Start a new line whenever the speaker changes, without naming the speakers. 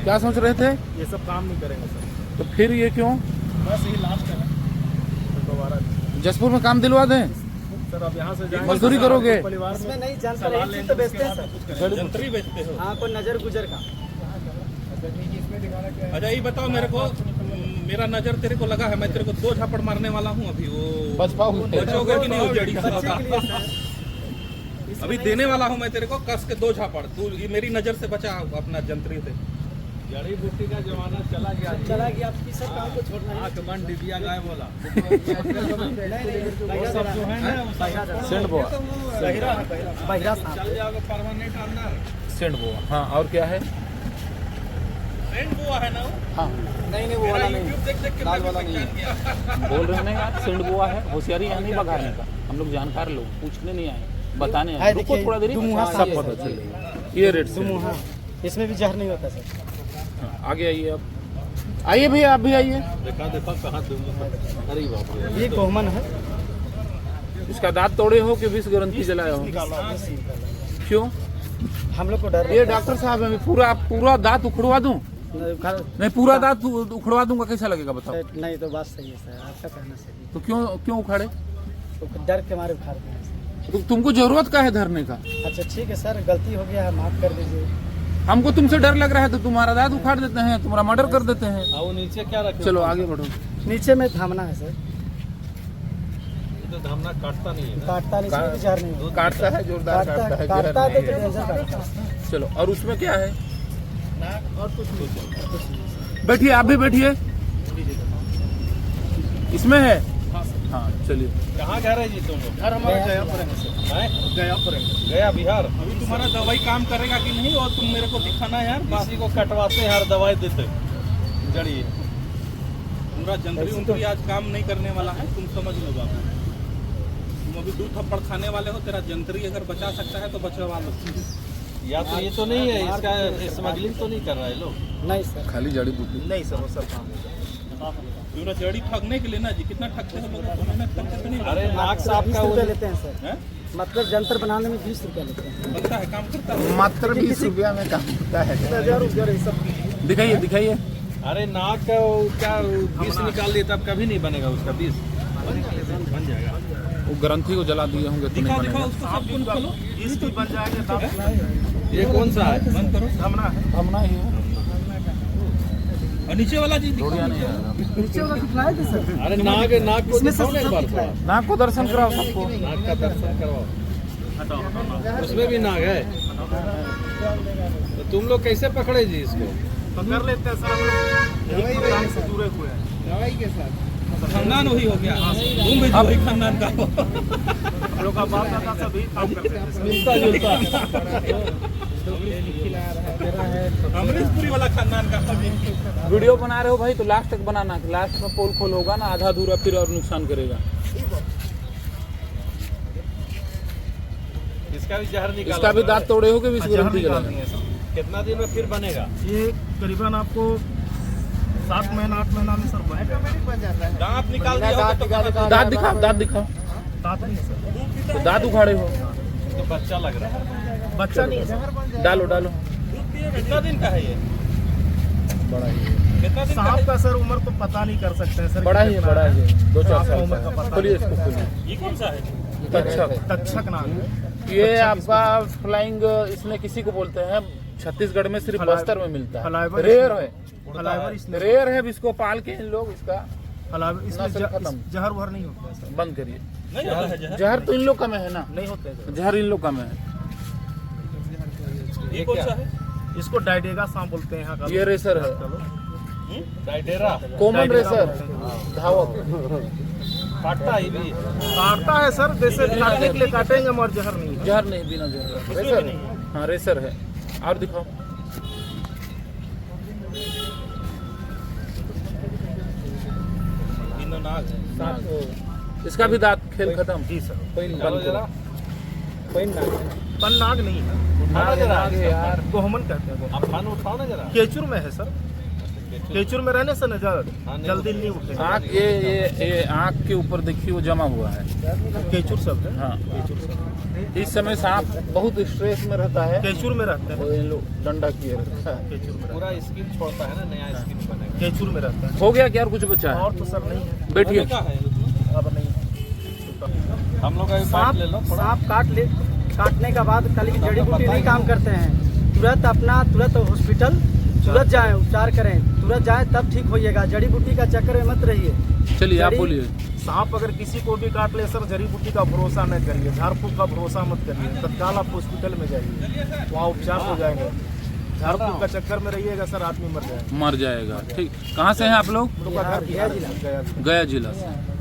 क्या सोच रहे थे?
ये सब काम नहीं करेंगे सर।
तो फिर ये क्यों?
बस यही लास्ट है दोबारा
जसपुर में काम दिलवा दें?
सर। अब यहाँ से जाएंगे,
मजदूरी करोगे?
परिवार में
नहीं जान सर, एक चीज तो बेचते हैं सर।
जंतरी बेचते हो?
हाँ, कोई नजर गुजर का।
अच्छा ये बताओ मेरे को, मेरा नजर तेरे को लगा है, मैं तेरे को 2 झापड़ मारने वाला हूँ अभी, वो
बच पाओगे?
बचोगे कि नहीं? वो जड़ी
बच्चे के लिए सर।
अभी देने वाला हूँ मैं तेरे को कस के 2 झापड़। तू ये मेरी नजर से बचा अपना जंतरी से।
जड़ी बूटी का जमाना चला गया।
चला गया, आपकी सब काम को छोड़ना है।
कमान डिबिया गाय बोला
सब जो है ना
सेंड बोआ।
बहिरा साहब।
चल जाओगे परमानेंट ऑनर।
सेंड बोआ, हाँ। और क्या है?
फ्रेंड बुआ है ना वो?
हाँ,
नहीं वो वाला नहीं,
यूट्यूब देख के
लाल वाला नहीं है।
बोल रहे हैं यार, सेंड बोआ है। होशियारी यहाँ नहीं बघाने का, हम लोग जानकार लोग, पूछने नहीं आए, बताने आए। रुको थोड़ा देर, सब पता चलेगा। ये रेट से
इसमें भी जहर नहीं होता सर।
आगे आइए। अब आइए भैया, आप भी आइए।
देखा कहाँ दूंगा। अरे बाप रे,
ये कोहमन है।
इसका दांत तोड़े हो कि विष ग्रंथि जलाए हो? क्यों?
हम लोग को डर
ये डॉक्टर साहब है, मैं पूरा दांत उखड़वा दूं? नहीं, पूरा दांत उखड़वा दूंगा, कैसा लगेगा बताओ?
नहीं तो बात सही है सर, आपका कहना सही है।
तो क्यों उखाड़े?
तो डर के मारे उखाड़ दिए सर।
तो तुमको जरूरत का है धरने का?
अच्छा ठीक है सर, गलती हो गया है, माफ कर दीजिए।
हमको तुमसे डर लग रहा है तो तुम्हारा दांत उखाड़ देते हैं, तुम्हारा मर्डर कर देते हैं।
वो नीचे क्या रखे?
चलो आगे बढ़ो।
नीचे में थामना है सर।
तो धामना काटता नहीं है।
काटता नहीं, इसमें भी जहर नहीं है।
काटता है, जोरदार काटता है, जहर
काटता है
नहीं
तो
है।
डेंजर काटता है।
चलो, और उसमें क्या है?
और कुछ नहीं।
बैठिए, आप भी बैठिए। इसमें है? हाँ चलिए।
कहाँ घर है जी तुम लोग?
घर हमारा गयापुर है सर।
गयापुर, गया बिहार।
अभी तुम्हारा दवाई काम करेगा कि नहीं, और तुम मेरे को दिखाना यार।
किसी को कटवाते हैं, हर दवाई देते जड़ी।
पूरा जंतरी उंतरी आज काम नहीं करने वाला है, तुम समझ लो बाबू। तुम अभी 2 थप्पड़ खाने वाले हो, तेरा जंतरी अगर बचा सकता है तो बचवा लो।
या तो ये तो नहीं है, इसका स्मगलिंग तो नहीं कर रहा है लोग?
नहीं सर,
खाली जड़ी बूटी?
नहीं सर, वो सब काम
पूरा जड़ी ठगने के लिए ना जी, कितना ठगते हैं लोग, मेहनत करके तो नहीं।
अरे नाक साहब
20
का
रुपया लेते हैं सर।
हैं?
मतलब जंतर बनाने में 20 रुपया लेते हैं।
बनता है, काम करता है।
मात्र 20 रुपया में काम होता है।
सब
दिखाइए दिखाइए।
अरे नाक का क्या 20 निकाल दिए तब कभी नहीं बनेगा उसका 20? बन जाएगा।
वो ग्रंथि को जला दिए होंगे तो नहीं
दिखाओ
बनेगा।
उसको, सब कुछ खोलो।
बन जाएगा। ये कौन सा है?
बंद करो।
हमना ही है।
और नीचे वाला जी दिखाओ।
बढ़िया नहीं आएगा।
नीचे वाला दिखलाए थे सर।
अरे नाक को
इसमें
दिखाओ ना एक बार
सब दिखलाए।
नाक को दर्शन कराओ सबको।
नाक का दर्शन करवाओ। उसमें भी नाग है? तो तुम लोग कैसे पकड़े जी इसको?
पकड़ लेते हैं सर, हम लोग से जुड़े हुए हैं दवाई के साथ।
खानदान वही हो गया, तुम भी वही खानदान का हो।
हम लोग का बाप दादा सभी काम करते थे सर।
मिलता जुलता अमरीशपुरी वाला खानदान का।
वीडियो बना रहे हो भाई तो लास्ट तक बनाना, लास्ट में पोल खोल होगा ना, आधा अधूरा फिर और नुकसान करेगा।
इसका भी जहर निकाला?
इसका भी दांत तोड़े हो कि विष ग्रंथि जला?
कितना दिन में फिर बनेगा?
ये करीबन आपको 7 महीना 8 महीना में सर बन जाता है।
दांत निकाल दिया होगा तो
दांत दिखाओ, दांत दिखाओ।
दांत नहीं सर,
तो दांत उखाड़े हो?
तो बच्चा लग रहा है।
बच्चा नहीं है सर।
डालो डालो।
कितना दिन का है ये?
बड़ा ही है।
कितना दिन का
सांप
है?
का सर उम्र तो पता नहीं कर सकते हैं सर।
बड़ा ही है, बड़ा ही है। 2-4 साल
उम्र का
का।
पता
खोलिए इसको, खोलिए।
ये कौन सा है?
तक्षक।
तक्षक नाम है।
ये आपका फ्लाइंग, इसमें किसी को बोलते हैं, छत्तीसगढ़ में सिर्फ बस्तर में मिलता है।
फलाइवर
रेयर है,
फलाइवर इसमें
रेयर है। इसको पाल के इन लोग इसका
फलाइवर इसमें
नस्ल खत्म।
जहर वहर नहीं होता है सर।
बंद करिए।
नहीं होता है जहर?
जहर तो इन लोग का में है ना,
नहीं होते हैं
जहर इन लोग का में है।
ये कौन सा है?
सर। इसको डायडेगा सांप बोलते हैं यहाँ का।
ये रेसर है,
डायडेरा
कॉमन रेसर, धावक।
काटता है ये भी?
काटता है सर, जैसे काटने के लिए काटेंगे मगर जहर नहीं है।
जहर नहीं, बिना जहर। रेसर है, हाँ रेसर है। और दिखाओ।
तीनों नाग है।
इसका भी दांत खेल खत्म।
जी सर।
कोई
चलो
बंद
जरा।
करो। कोई नाग
पन नाग नहीं है,
नाग है, नाग है यार।
गोहमन कहते हैं।
आप खाना उठाओ ना जरा।
केचुर में है सर। केचुर में रहने से नजर जल्दी नहीं उठेगा।
आँख, ये आँख के ऊपर देखिए वो जमा हुआ है।
केचुर शब्द है।
हाँ,
केचुर शब्द।
इस समय सांप बहुत स्ट्रेस में रहता है,
केचूर में रहते हैं,
तो इन लोग डंडा किए रहता है।
केचूर में
पूरा स्किन छोड़ता है ना, नया स्किन बनेगा।
केचूर में रहता है।
हो गया क्या और कुछ बचा है?
और तो सर नहीं है,
बैठिए।
क्या है
अब नहीं।
हम लोग का भी पार्ट ले लो थोड़ा।
सांप काटने के बाद खाली जड़ी बूटी नहीं काम करते हैं, तुरंत हॉस्पिटल तुरंत जाएं, उपचार करें, तुरंत जाएं तब ठीक होइएगा। जड़ी बूटी का चक्कर में मत रहिए।
चलिए आप बोलिए।
सांप अगर किसी को भी काट ले सर, जड़ी बूटी का भरोसा न करिए, झाड़ फूक का भरोसा मत करिए, तत्काल आप हॉस्पिटल में जाइए, वहाँ उपचार हो जाएंगे। झाड़ फूक का चक्कर में रहिएगा सर, आदमी मर जाएगा।
मर जाएगा। ठीक, कहाँ से हैं आप लोग?
हम लोग का घर गया जिला।
गया जिला से।